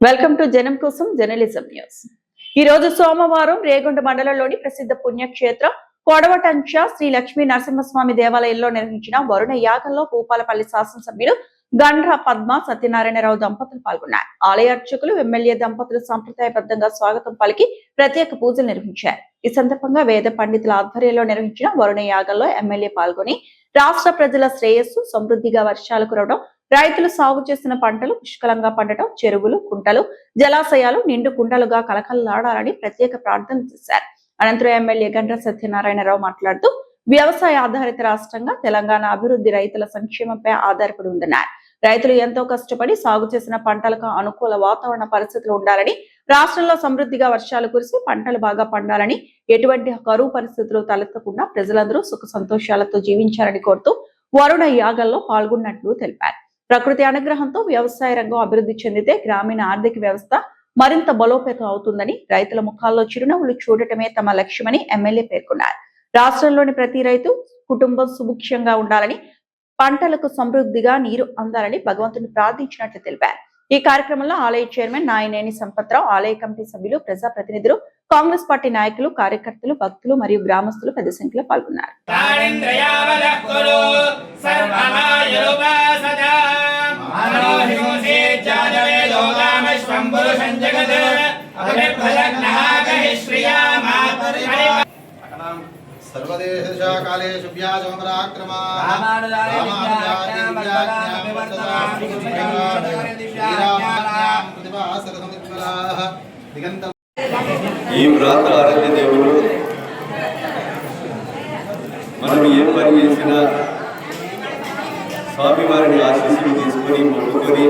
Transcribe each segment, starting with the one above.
Welcome to జనం కోసం journalism news. ఈ రోజు సోమవారం రేగొండ మండలంలోని ప్రసిద్ధ పుణ్యక్షేత్రం కొడవటంచ శ్రీ లక్ష్మీ నరసింహస్వామి దేవాలయంలో నిర్వహించిన వరుణ యాగంలో భూపాలపల్లి శాసనసభ్యులు గండ్ర పద్మ సత్యనారాయణరావు దంపతులు పాల్గొన్నారు. ఆలయ అర్చకులు ఎమ్మెల్యే దంపతులు సంప్రదాయబద్ధంగా స్వాగతం పలికి ప్రత్యేక పూజలు నిర్వహించారు. ఈ సందర్భంగా వేద పండితుల ఆధ్వర్యంలో నిర్వహించిన వరుణ యాగంలో ఎమ్మెల్యే పాల్గొని రాష్ట్ర ప్రజల శ్రేయస్సు సమృద్ధిగా వర్షాలు కురవడం, రైతులు సాగు చేసిన పంటలు పుష్కలంగా పండటం, చెరువులు, కుంటలు, జలాశయాలు నిండు కుంటలుగా కలకలలాడాలని ప్రత్యేక ప్రార్థన చేశారు. అనంతరం ఎమ్మెల్యే గండ్ర సత్యనారాయణరావు మాట్లాడుతూ వ్యవసాయ ఆధారిత రాష్ట్రంగా తెలంగాణ అభివృద్ధి రైతుల సంక్షేమంపై ఆధారపడి ఉందన్నారు. రైతులు ఎంతో కష్టపడి సాగు చేసిన పంటలకు అనుకూల వాతావరణ పరిస్థితులు ఉండాలని, రాష్ట్రంలో సమృద్ధిగా వర్షాలు కురిసి పంటలు బాగా పండాలని, ఎటువంటి కరువు పరిస్థితులు తలెత్తకుండా ప్రజలందరూ సుఖ సంతోషాలతో జీవించాలని కోరుతూ వరుణ యాగంలో పాల్గొన్నట్లు తెలిపారు. ప్రకృతి అనుగ్రహంతో వ్యవసాయ రంగం అభివృద్ధి చెందితే గ్రామీణ ఆర్థిక వ్యవస్థ మరింత బలోపేతం అవుతుందని, రైతుల ముఖాల్లో చిరునవ్వులు చూడటమే తమ లక్ష్యమని ఎమ్మెల్యే పేర్కొన్నారు. రాష్ట్రంలోని ప్రతి రైతు కుటుంబం సుభిక్షంగా ఉండాలని, పంటలకు సమృద్ధిగా నీరు అందాలని భగవంతుని ప్రార్థించినట్లు తెలిపారు. ఈ కార్యక్రమంలో ఆలయ చైర్మన్ నాయనేని సంపత్రావు, ఆలయ కమిటీ సభ్యులు, ప్రజాప్రతినిధులు, కాంగ్రెస్ పార్టీ నాయకులు, కార్యకర్తలు, భక్తులు మరియు గ్రామస్తులు పెద్ద సంఖ్యలో పాల్గొన్నారు. सर्वदेशकालेषु व्याजमराक्रमा ఈ ప్రాంత ఆరాధ్య దేవుడు మనం ఏం పని చేసినా స్వామివారిని ఆశీస్సులు తీసుకొని మొక్కుకొని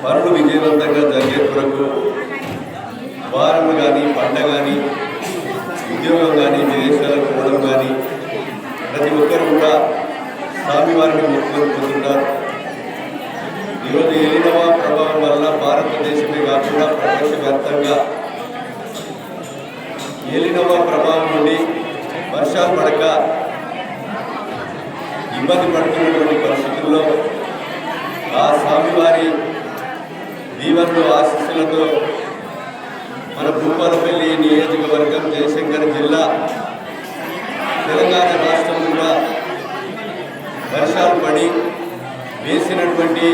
పనులు విజయవంతంగా జరిగే కొరకు వారం కానీ పంట కానీ ఉద్యోగం కానీ విదేశాలకు పోవడం కానీ ప్రతి ఒక్కరు కూడా స్వామివారిని మొక్కుకొని పొందుతారు. ఈరోజు ఎలినవా ప్రభావం వల్ల భారతదేశమే కాకుండా ప్రపంచవ్యాప్తంగా ఎలినవా ప్రభావం నుండి వర్షాలు పడక ఇబ్బంది పడుతున్నటువంటి పరిస్థితుల్లో ఆ స్వామివారి దీవెనలు ఆశీస్సులతో మన భూపాలపల్లి నియోజకవర్గం, జయశంకర్ జిల్లా, తెలంగాణ రాష్ట్రం కూడా వర్షాలు పడి వేసినటువంటి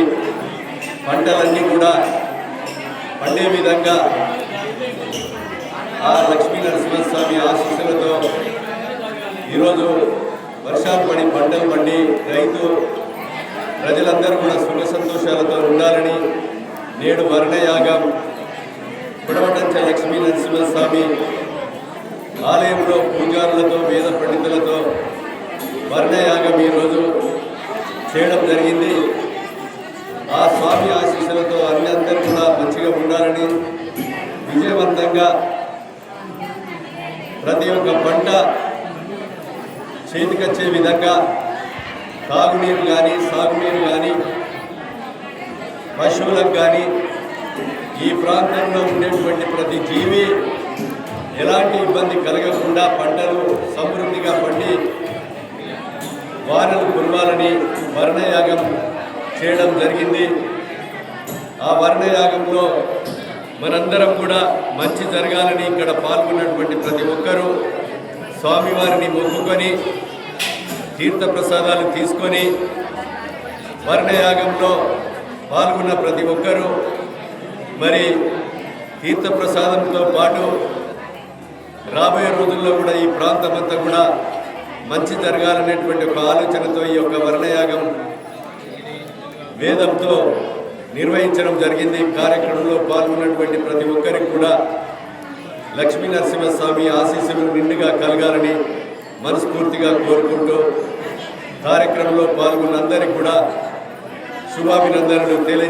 పంటలన్నీ కూడా పండే విధంగా ఆ లక్ష్మీ నరసింహస్వామి ఆశీస్సులతో ఈరోజు వర్షాలు పడి పంటలు పండి రైతు ప్రజలందరూ కూడా సుఖ సంతోషాలతో ఉండాలని నేడు వర్ణయాగం కొడవటంచ లక్ష్మీ నరసింహస్వామి ఆలయంలో పూజారులతో, వేద పండితులతో వర్ణయాగం ఈరోజు చేయడం జరిగింది. ఆ స్వామి ఆశీస్సులతో అందరూ కూడా మంచిగా ఉండాలని, విజయవంతంగా ప్రతి ఒక్క పంట చేతికొచ్చే విధంగా తాగునీరు కానీ, సాగునీరు కానీ, పశువులకు కానీ, ఈ ప్రాంతంలో ఉండేటువంటి ప్రతి జీవి ఎలాంటి ఇబ్బంది కలగకుండా పంటలు సమృద్ధిగా పండి వానలు కురవాలని వర్ణయాగం చేయడం జరిగింది. ఆ వర్ణయాగంలో మనందరం కూడా మంచి జరగాలని ఇక్కడ పాల్గొన్నటువంటి ప్రతి ఒక్కరూ స్వామివారిని మొక్కుకొని తీర్థప్రసాదాలు తీసుకొని వర్ణయాగంలో పాల్గొన్న ప్రతి ఒక్కరూ మరి తీర్థప్రసాదంతో పాటు రాబోయే రోజుల్లో కూడా ఈ ప్రాంతం అంతా కూడా మంచి జరగాలనేటువంటి ఒక ఆలోచనతో ఈ యొక్క వర్ణయాగం వేదంతో నిర్వహించడం జరిగింది. కార్యక్రమంలో పాల్గొన్నటువంటి ప్రతి ఒక్కరికి కూడా లక్ష్మీ నరసింహస్వామి ఆశీస్సులు నిండుగా కలగాలని మనస్ఫూర్తిగా కోరుకుంటూ కార్యక్రమంలో పాల్గొన్న అందరికీ కూడా శుభాభినందనలు తెలియజేస్తారు.